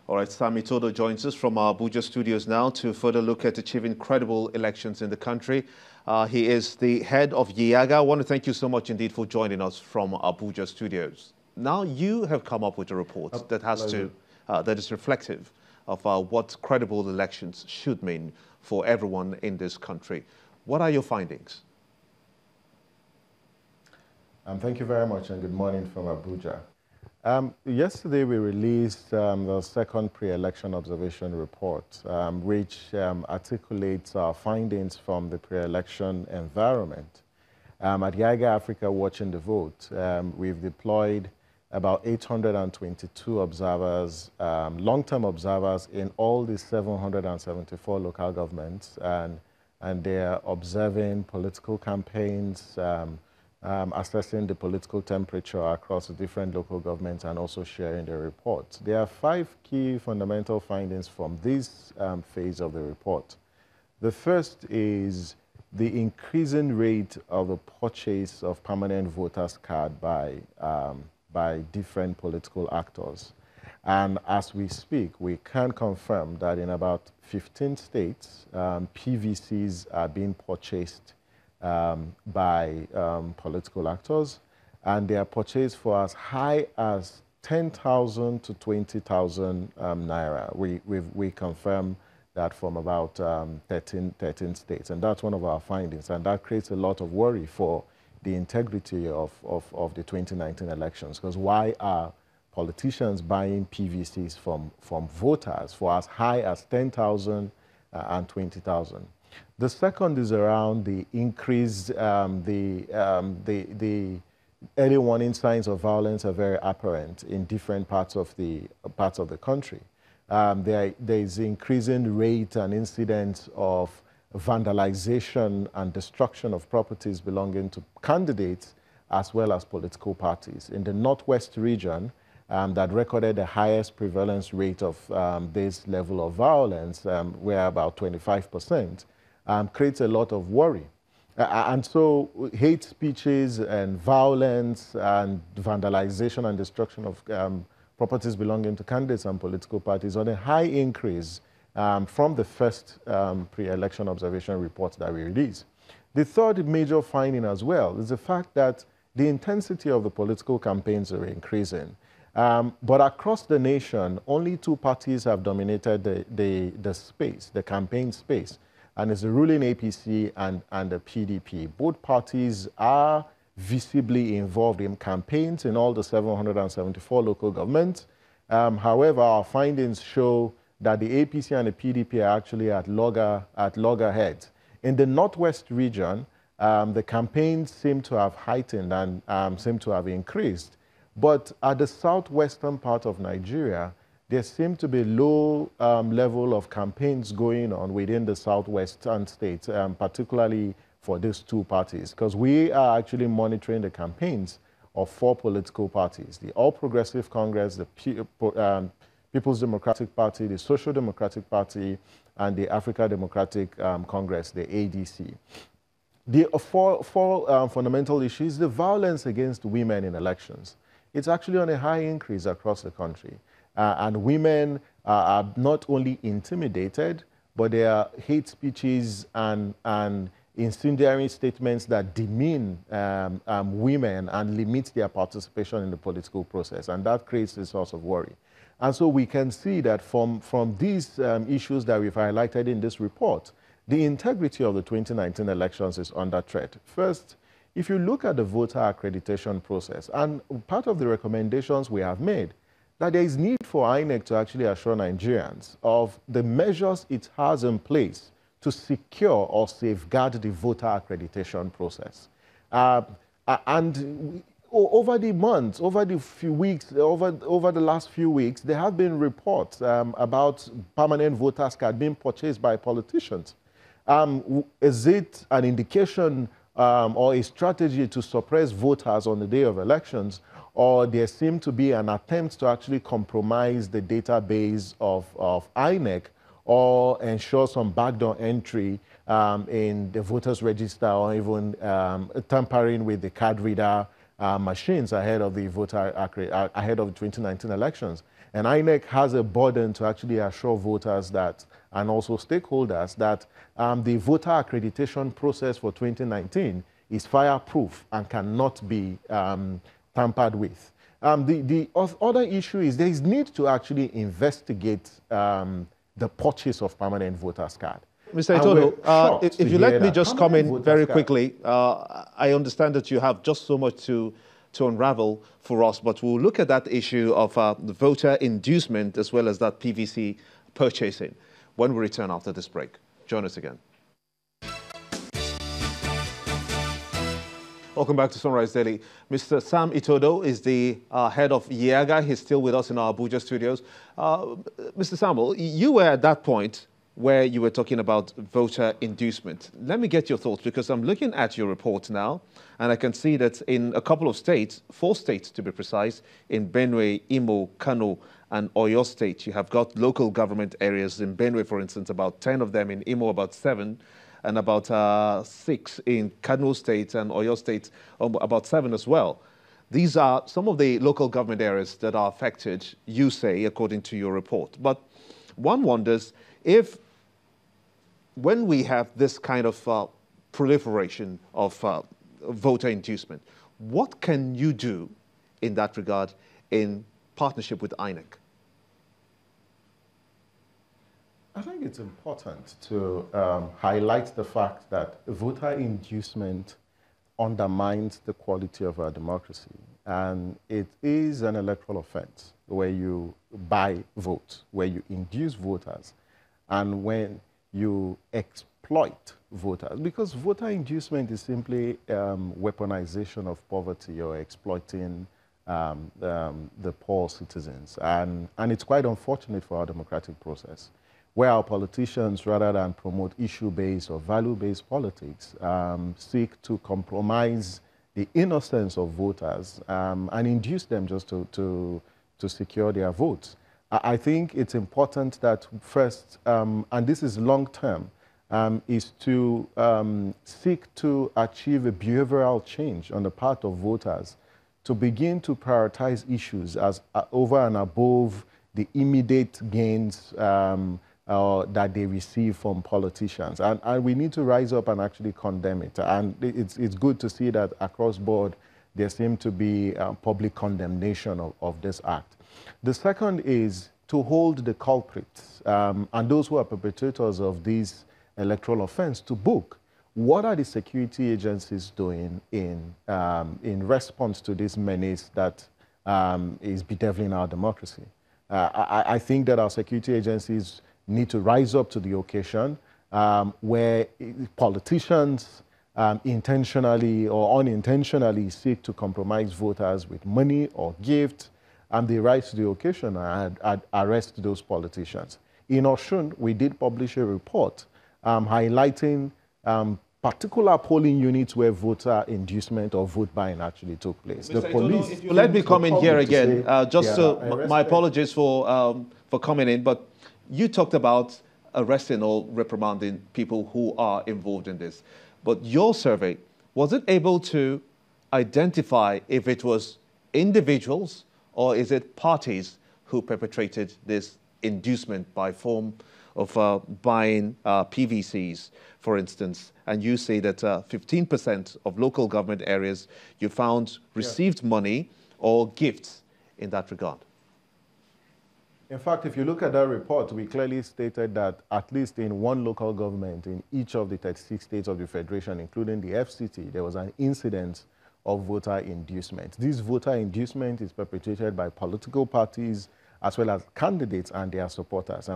All right, Sam Itodo joins us from our Abuja studios now to further look at achieving credible elections in the country. He is the head of YIAGA. I want to thank you so much indeed for joining us from Abuja studios. Now you have come up with a report that is reflective of what credible elections should mean for everyone in this country. What are your findings? Thank you very much and good morning from Abuja. Yesterday we released the second pre-election observation report, which articulates our findings from the pre-election environment. At YIAGA Africa Watching the Vote, we've deployed about 822 observers, long-term observers in all the 774 local governments, and they're observing political campaigns, assessing the political temperature across the different local governments and also sharing the reports. There are 5 key fundamental findings from this phase of the report. The first is the increasing rate of the purchase of permanent voters card by different political actors. And as we speak, we can confirm that in about 15 states, PVCs are being purchased by political actors, and they are purchased for as high as 10,000 to 20,000 naira. We confirm that from about 13 states, and that's one of our findings, and that creates a lot of worry for the integrity of the 2019 elections, because why are politicians buying PVCs from voters for as high as 10,000 and 20,000? The second is around the increased, the early warning signs of violence are very apparent in different parts of the country. There is increasing rate and incidence of vandalization and destruction of properties belonging to candidates as well as political parties. In the Northwest region, that recorded the highest prevalence rate of this level of violence, where about 25%, creates a lot of worry. And so hate speeches and violence and vandalization and destruction of properties belonging to candidates and political parties on a high increase from the first pre-election observation report that we released. The third major finding as well is the fact that the intensity of the political campaigns are increasing. But across the nation, only 2 parties have dominated the space, the campaign space, and it's the ruling APC and the PDP. Both parties are visibly involved in campaigns in all the 774 local governments. However, our findings show that the APC and the PDP are actually at loggerheads. In the Northwest region, the campaigns seem to have heightened and seem to have increased. But at the southwestern part of Nigeria, there seem to be low level of campaigns going on within the southwestern states, particularly for these 2 parties, because we are actually monitoring the campaigns of 4 political parties: the All Progressive Congress, the People's Democratic Party, the Social Democratic Party, and the African Democratic Congress, the ADC. The 4 fundamental issues: the violence against women in elections. It's actually on a high increase across the country. And women are not only intimidated, but there are hate speeches and incendiary statements that demean women and limit their participation in the political process. And that creates a source of worry. And so we can see that from these issues that we've highlighted in this report, the integrity of the 2019 elections is under threat. First, if you look at the voter accreditation process, and part of the recommendations we have made, that there is need for INEC to actually assure Nigerians of the measures it has in place to secure or safeguard the voter accreditation process. And over the months, over the few weeks, over the last few weeks, there have been reports about permanent voters card being purchased by politicians. Is it an indication or a strategy to suppress voters on the day of elections, or there seemed to be an attempt to actually compromise the database of INEC or ensure some backdoor entry in the voters register, or even tampering with the card reader machines ahead of the ahead of the 2019 elections. And INEC has a burden to actually assure voters that, and also stakeholders, that the voter accreditation process for 2019 is fireproof and cannot be tampered with. The other issue is there is need to actually investigate the purchase of permanent voters card. Mr. Itodo, if you let me just come in very quickly, I understand that you have just so much to unravel for us, but we'll look at that issue of the voter inducement as well as that PVC purchasing when we return after this break. Join us again. Welcome back to Sunrise Daily. Mr. Sam Itodo is the head of YIAGA. He's still with us in our Abuja studios. Mr. Samuel, you were at that point where you were talking about voter inducement. Let me get your thoughts, because I'm looking at your report now, and I can see that in a couple of states, 4 states to be precise, in Benue, Imo, Kano, and Oyo State, you have got local government areas. In Benue, for instance, about 10 of them, in Imo, about 7, and about 6 in Kano State, and Oyo State, about 7 as well. These are some of the local government areas that are affected, you say, according to your report. But one wonders if, when we have this kind of proliferation of voter inducement, what can you do in that regard in partnership with INEC? I think it's important to highlight the fact that voter inducement undermines the quality of our democracy. And it is an electoral offense where you buy votes, where you induce voters, and when you exploit voters, because voter inducement is simply weaponization of poverty or exploiting the poor citizens. And it's quite unfortunate for our democratic process, where our politicians, rather than promote issue-based or value-based politics, seek to compromise the innocence of voters and induce them just to secure their votes. I think it's important that first, and this is long-term, is to seek to achieve a behavioral change on the part of voters to begin to prioritize issues as over and above the immediate gains that they receive from politicians. And we need to rise up and actually condemn it. And it's good to see that across board there seems to be public condemnation of this act. The second is to hold the culprits and those who are perpetrators of this electoral offense to book. What are the security agencies doing in response to this menace that is bedeviling our democracy? I think that our security agencies need to rise up to the occasion where politicians intentionally or unintentionally seek to compromise voters with money or gifts, and they rise to the occasion and arrest those politicians. In Osun, we did publish a report highlighting particular polling units where voter inducement or vote buying actually took place. Mr. The police. Let me come in here again. My apologies for coming in, but you talked about arresting or reprimanding people who are involved in this. But your survey, was it able to identify if it was individuals or is it parties who perpetrated this inducement by form of buying PVCs, for instance? And you say that 15% of local government areas you found received money or gifts in that regard. In fact, if you look at that report, we clearly stated that at least in one local government in each of the 36 states of the Federation, including the FCT, there was an incident of voter inducement. This voter inducement is perpetrated by political parties as well as candidates and their supporters. And